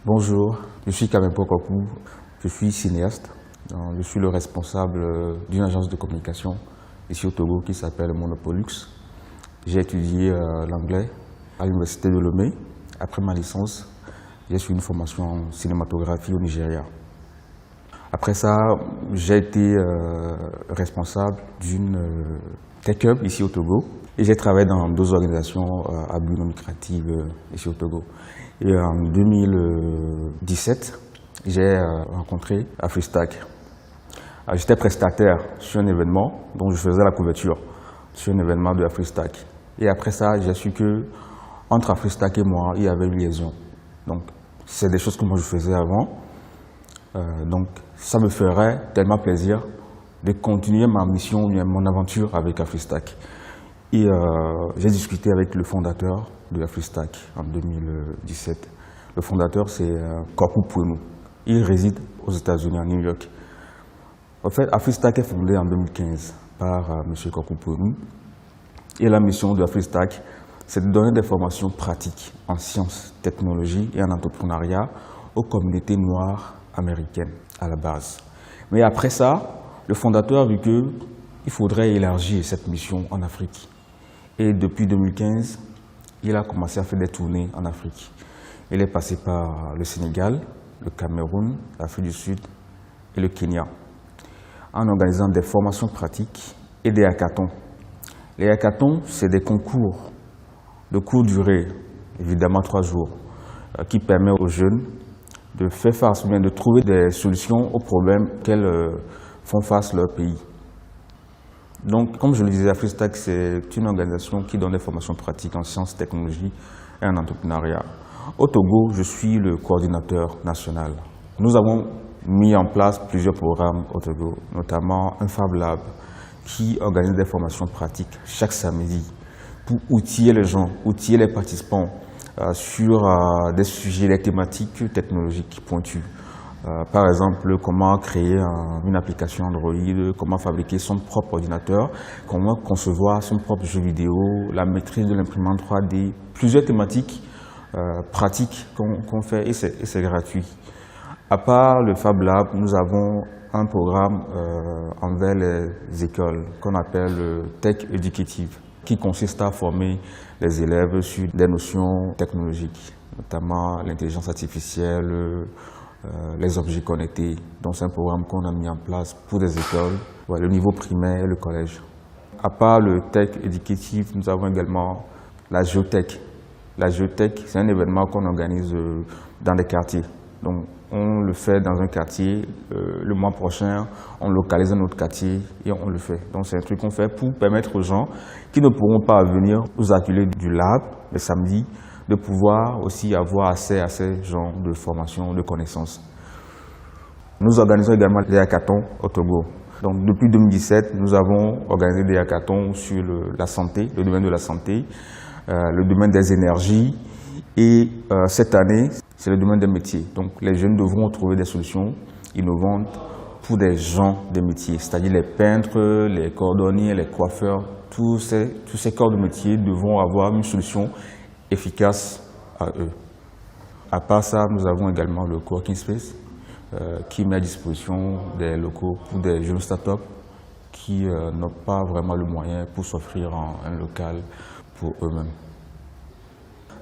Bonjour, je suis Kamempo Kokou, je suis cinéaste. Je suis le responsable d'une agence de communication ici au Togo qui s'appelle Monopolux. J'ai étudié l'anglais à l'université de Lomé. Après ma licence, j'ai suivi une formation en cinématographie au Nigeria. Après ça, j'ai été responsable d'une tech hub ici au Togo et j'ai travaillé dans deux organisations à but non lucratif ici au Togo. Et en 2017, j'ai rencontré Afristac. J'étais prestataire sur un événement dont je faisais la couverture, sur un événement de Afristac. Et après ça, j'ai su que entre Afristac et moi, il y avait une liaison. Donc, c'est des choses que moi je faisais avant. Donc, ça me ferait tellement plaisir de continuer ma mission, mon aventure avec Afristac. Et j'ai discuté avec le fondateur de Afristac en 2017. Le fondateur, c'est Kokou Pouemou. Il réside aux États-Unis, à New York. En fait, Afristac est fondé en 2015 par M. Kokou Pouemou. Et la mission de Afristac, c'est de donner des formations pratiques en sciences, technologies et en entrepreneuriat aux communautés noires américaines à la base. Mais après ça, le fondateur a vu qu'il faudrait élargir cette mission en Afrique. Et depuis 2015, il a commencé à faire des tournées en Afrique. Il est passé par le Sénégal, le Cameroun, l'Afrique du Sud et le Kenya, en organisant des formations pratiques et des hackathons. Les hackathons, c'est des concours de courte durée, évidemment 3 jours, qui permettent aux jeunes de faire face, ou bien de trouver des solutions aux problèmes qu'elles font face leur pays. Donc, comme je le disais, Afristac, c'est une organisation qui donne des formations pratiques en sciences, technologies et en entrepreneuriat. Au Togo, je suis le coordinateur national. Nous avons mis en place plusieurs programmes au Togo, notamment un Fab Lab qui organise des formations pratiques chaque samedi pour outiller les gens, outiller les participants sur des sujets, des thématiques technologiques pointues. Par exemple, comment créer une application Android, comment fabriquer son propre ordinateur, comment concevoir son propre jeu vidéo, la maîtrise de l'imprimante 3D, plusieurs thématiques pratiques qu'on fait et c'est gratuit. À part le Fab Lab, nous avons un programme envers les écoles qu'on appelle le Tech Educative, qui consiste à former les élèves sur des notions technologiques, notamment l'intelligence artificielle, les objets connectés. Donc c'est un programme qu'on a mis en place pour des écoles, le niveau primaire et le collège. À part le Tech Educative, nous avons également la Géotech. La Géotech, c'est un événement qu'on organise dans des quartiers. Donc on le fait dans un quartier, le mois prochain, on localise un autre quartier et on le fait. Donc c'est un truc qu'on fait pour permettre aux gens qui ne pourront pas venir aux ateliers du lab le samedi, de pouvoir aussi avoir accès à ces genres de formation, de connaissances. Nous organisons également des hackathons au Togo. Donc depuis 2017, nous avons organisé des hackathons sur la santé, le domaine de la santé, le domaine des énergies et cette année, c'est le domaine des métiers. Donc les jeunes devront trouver des solutions innovantes pour des gens des métiers, c'est-à-dire les peintres, les cordonniers, les coiffeurs, tous ces corps de métier devront avoir une solution efficace à eux. À part ça, nous avons également le Coworking Space qui met à disposition des locaux pour des jeunes startups qui n'ont pas vraiment le moyen pour s'offrir un local pour eux-mêmes.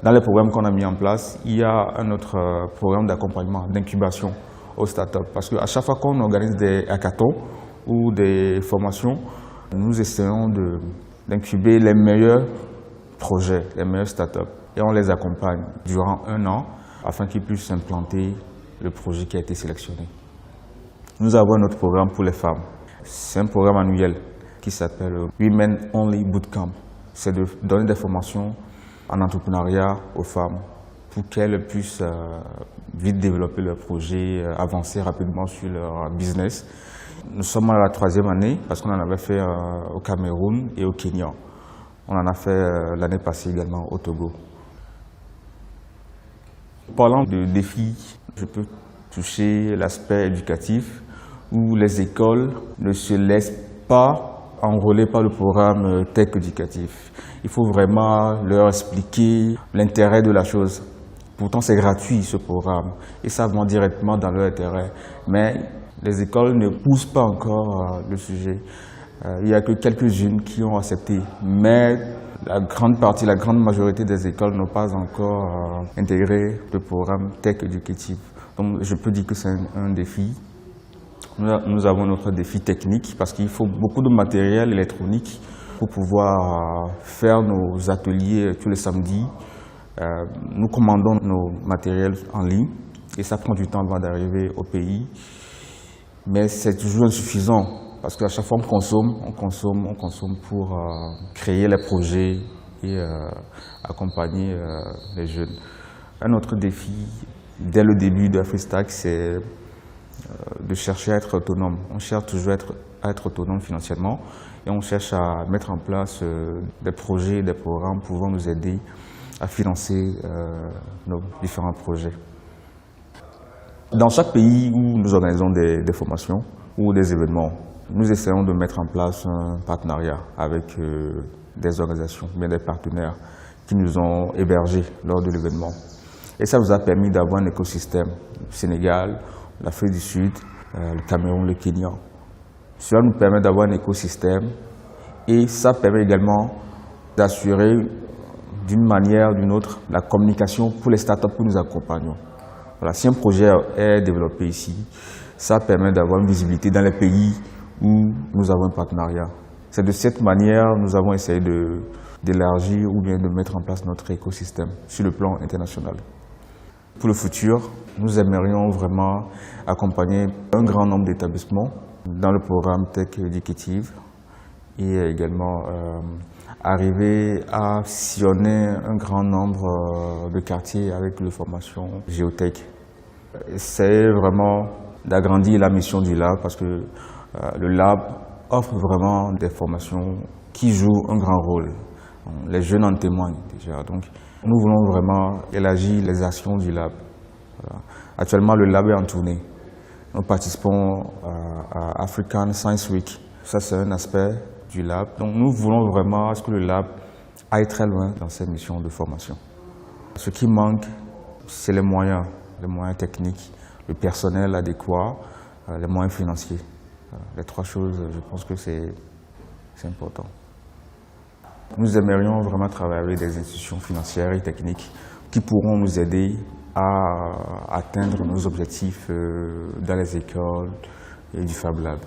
Dans les programmes qu'on a mis en place, il y a un autre programme d'accompagnement, d'incubation aux startups. Parce qu'à chaque fois qu'on organise des hackathons ou des formations, nous essayons d'incuber les meilleurs projets, les meilleures startups. Et on les accompagne durant 1 an afin qu'ils puissent implanter le projet qui a été sélectionné. Nous avons un autre programme pour les femmes. C'est un programme annuel qui s'appelle Women Only Bootcamp. C'est de donner des formations en entrepreneuriat aux femmes pour qu'elles puissent vite développer leur projet, avancer rapidement sur leur business. Nous sommes à la 3e année parce qu'on en avait fait au Cameroun et au Kenya. On en a fait l'année passée également au Togo. Parlant de défis, je peux toucher l'aspect éducatif où les écoles ne se laissent pas enrôler par le programme Tech Éducatif. Il faut vraiment leur expliquer l'intérêt de la chose. Pourtant, c'est gratuit ce programme et ça va directement dans leur intérêt. Mais les écoles ne poussent pas encore le sujet. Il n'y a que quelques-unes qui ont accepté. Mais la grande partie, la grande majorité des écoles n'ont pas encore intégré le programme Tech Educative. Donc, je peux dire que c'est un défi. Nous avons notre défi technique parce qu'il faut beaucoup de matériel électronique pour pouvoir faire nos ateliers tous les samedis. Nous commandons nos matériels en ligne et ça prend du temps avant d'arriver au pays. Mais c'est toujours insuffisant parce qu'à chaque fois on consomme pour créer les projets et accompagner les jeunes. Un autre défi, dès le début de Freestack, c'est de chercher à être autonome. On cherche toujours à être autonome financièrement et on cherche à mettre en place des projets, des programmes pouvant nous aider à financer nos différents projets. Dans chaque pays où nous organisons des formations ou des événements, nous essayons de mettre en place un partenariat avec des organisations, bien des partenaires qui nous ont hébergés lors de l'événement. Et ça nous a permis d'avoir un écosystème. Le Sénégal, l'Afrique du Sud, le Cameroun, le Kenya. Cela nous permet d'avoir un écosystème et ça permet également d'assurer d'une manière ou d'une autre la communication pour les startups que nous accompagnons. Voilà, si un projet est développé ici, ça permet d'avoir une visibilité dans les pays où nous avons un partenariat. C'est de cette manière que nous avons essayé d'élargir ou bien de mettre en place notre écosystème sur le plan international. Pour le futur, nous aimerions vraiment accompagner un grand nombre d'établissements dans le programme Tech Educative et également arriver à sillonner un grand nombre de quartiers avec les formations géotech. C'est vraiment d'agrandir la mission du lab parce que le lab offre vraiment des formations qui jouent un grand rôle. Les jeunes en témoignent déjà. Donc, nous voulons vraiment élargir les actions du lab. Voilà. Actuellement, le lab est en tournée. Nous participons à African Science Week. Ça, c'est un aspect du lab. Donc, nous voulons vraiment que le lab aille très loin dans ses missions de formation. Ce qui manque, c'est les moyens techniques, le personnel adéquat, les moyens financiers. Les trois choses, je pense que c'est important. Nous aimerions vraiment travailler avec des institutions financières et techniques qui pourront nous aider à atteindre nos objectifs dans les écoles et du Fab Lab.